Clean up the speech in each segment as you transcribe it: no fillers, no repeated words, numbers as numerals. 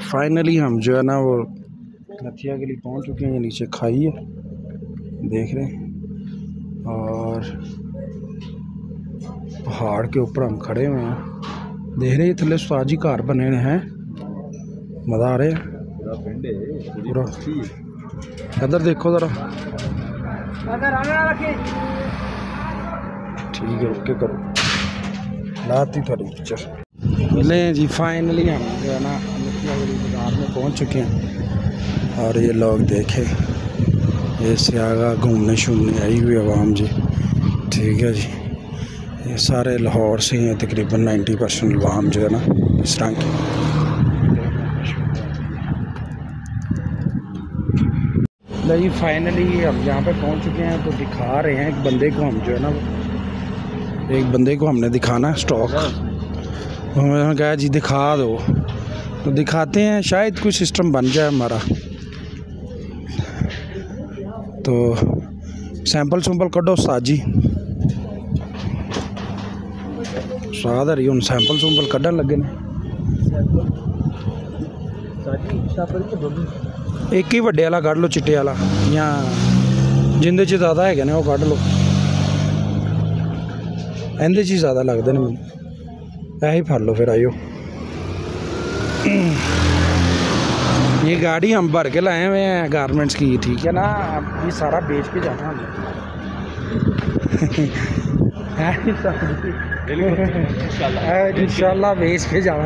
Finally हम जो है ना वो नथिया के लिए पहुँच चुके हैं। ये नीचे खाई है देख रहे हैं, और पहाड़ के ऊपर हम खड़े हुए हैं। देख रहे हैं थले स्वाजी घर बने हैं, मज़ा आ रहे हैं पूरा। इधर देखो ज़रा, ठीक है ओके करो, लाती थोड़ी पिक्चर लें जी। फाइनली हम जो है ना बाज़ार में पहुंच चुके हैं, और ये लोग देखे ये सियागा घूमने शूमने आई हुई आवाम जी, ठीक है जी। ये सारे लाहौर से हैं, तकरीबन 90% आवाम जो है ना इस तरह की। नहीं फाइनली हम यहाँ पे पहुँच चुके हैं, तो दिखा रहे हैं एक बंदे को हम जो है ना, एक बंदे को हमने दिखाना है स्टॉक। उन्होंने कहा जी दिखा दो, तो दिखाते हैं, शायद कोई सिस्टम बन जाए हमारा। तो सैंपल सुम्पल कढ़ो उस्ताद जी, स्वाद आ रही हूँ सैंपल सुम्पल कढ़न लगे ने। एक ही वड्डे वाला कढ़ लो, चिट्टे वाला, या जिंदे च ज़्यादा है ने वो कढ़ लो, इंदे च ज़्यादा लगते हैं मैंने, ऐ ही फड़ लो फिर आइयो। ये गाड़ी हम भर के लाए हुए हैं गारमेंट्स की, ठीक है ना। अब ये सारा बेच के जाना हमने। इंशाल्लाह बेच के जाना।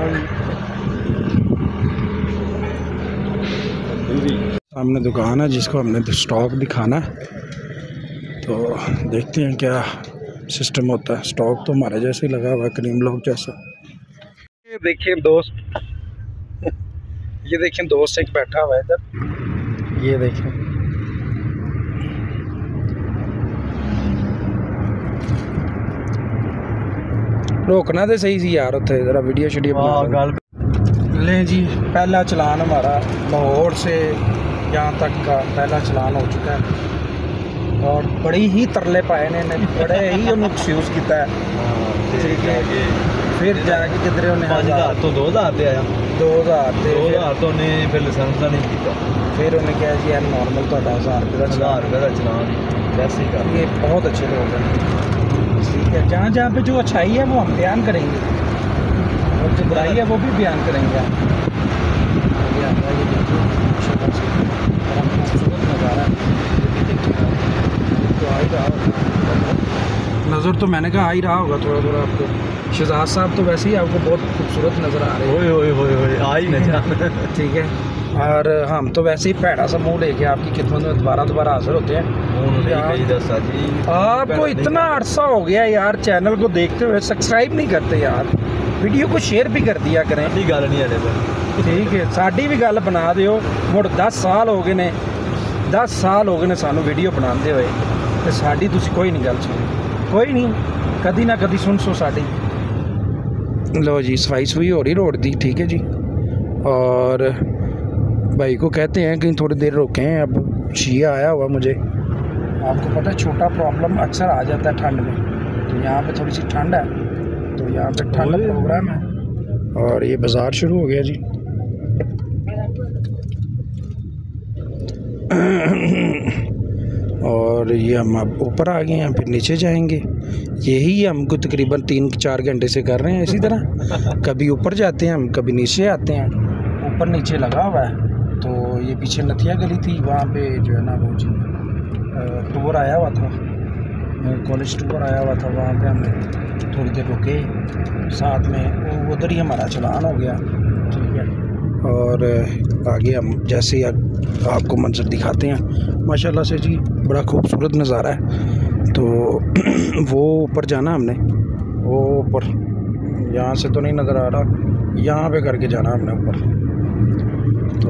सामने दुकान है जिसको हमने स्टॉक दिखाना है, तो देखते हैं क्या सिस्टम होता है। स्टॉक तो हमारे जैसे ही लगा हुआ है, करीम लोग जैसा। ये देखिए दोस्त, ये देखें दोस्त एक बैठा हुआ है इधर, ये देखें। रोकना तो सही सी यार, उत्थे जरा वीडियो शीडियो बना लें जी। पहला चलान हमारा लाहौर से यहाँ तक का पहला चलान हो चुका है, और बड़ी ही तरले पाए ने, बड़े ही उन्हें एक्सक्यूज़ किया है, ठीक है। फिर जाके किधरे उन्हें 5000 तो 2000 पे आया, 2000 तो उन्हें फिर लाइसेंस का नहीं किया। फिर उन्हें कहा जी यार नॉर्मल तो 1000 रुपये का चलान वैसे ही कर। ये बहुत अच्छे लोग हैं, ठीक है। जहाँ जहाँ पे जो अच्छाई है वो हम बयान करेंगे, और जो बुराई है वो भी बयान करेंगे। ये खूबसूरत नज़ारा तो आ ही रहा होगा, नज़र तो मैंने कहा आ ही रहा होगा थोड़ा थोड़ा आपको। शहजाद साहब तो वैसे ही आपको बहुत खूबसूरत नज़र आ रहे हैं, ओए आ ही नहीं ठीक है। और हम तो वैसे ही पैड़ा सा मुँह लेके आपकी खिदमत में दोबारा हाजिर होते हैं। आपको इतना अरसा हो गया यार चैनल को देखते हुए, सब्सक्राइब नहीं करते यार, वीडियो को शेयर भी कर दिया करें। गल नहीं है, ठीक है, साड़ी भी गल बना दियो। मुड़ 10 साल हो गए ने, 10 साल हो गए ने सानू वीडियो बनाते हुए, तो साड़ी तुसी कोई नहीं गल सुनी, कोई नहीं, कदी ना कदी सुन सो साड़ी। लो जी सफाई सुई हो रही रोड दी, ठीक है जी। और भाई को कहते हैं कहीं थोड़ी देर रोकें, अब शिया आया हुआ मुझे। आपको पता है छोटा प्रॉब्लम अक्सर आ जाता है ठंड में, तो यहाँ पे थोड़ी सी ठंड है, तो यहाँ पे ठंड प्रोग्राम है। और ये बाज़ार शुरू हो गया जी। और ये हम अब ऊपर आ गए हैं, फिर नीचे जाएंगे। यही हमको तकरीबन 3-4 घंटे से कर रहे हैं इसी तरह। कभी ऊपर जाते हैं हम, कभी नीचे आते हैं, ऊपर नीचे लगा हुआ है। तो ये पीछे नथिया गली थी, वहाँ पे जो है ना वो जी टूर आया हुआ था, कॉलेज टूर आया हुआ था, वहाँ पे हमने थोड़ी देर रुके, साथ में उधर ही हमारा चलान हो गया, ठीक है। और आगे हम जैसे आपको मंजर दिखाते हैं माशाल्लाह से जी, बड़ा खूबसूरत नज़ारा है। तो वो ऊपर जाना हमने, वो ऊपर यहाँ से तो नहीं नज़र आ रहा, यहाँ पे करके जाना हमने ऊपर। तो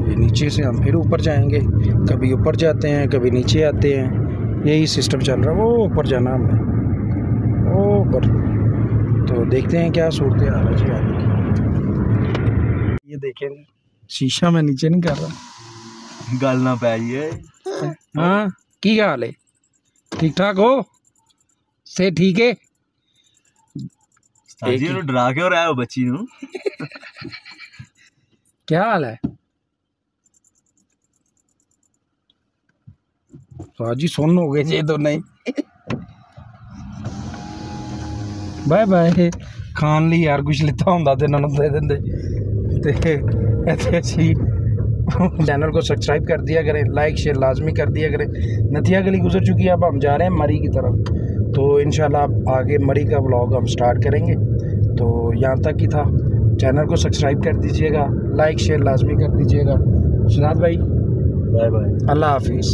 ये नीचे से हम फिर ऊपर जाएंगे, कभी ऊपर जाते हैं कभी नीचे आते हैं, यही सिस्टम चल रहा है। वो ऊपर जाना हमने, वो ऊपर। तो देखते हैं क्या सूरत हाल है जी आगे की। ये देखें शीशा मैं नीचे नहीं कर रहा, गल ना पै जी। हाँ की हाल है, ठीक ठाक हो से? ठीक है जी, डरा क्यों रहा हो बच्ची नू? क्या हाल है? तो आज ही सुन हो गए जे तो नहीं। Bye bye. खान ਲਈ यार कुछ लिता ਹੁੰਦਾ ਤੇ ਇਹਨਾਂ ਨੂੰ ਦੇ ਦਿੰਦੇ ਤੇ ਇੱਥੇ ਅਸੀਂ चैनल को सब्सक्राइब कर दिया करें, लाइक शेयर लाजमी कर दिया करें। नथिया गली गुजर चुकी है, अब हम जा रहे हैं मरी की तरफ। तो इंशाल्लाह आगे मरी का व्लॉग हम स्टार्ट करेंगे। तो यहाँ तक ही था। चैनल को सब्सक्राइब कर दीजिएगा, लाइक शेयर लाजमी कर दीजिएगा। शनाद भाई बाय बाय, अल्लाह हाफिज़।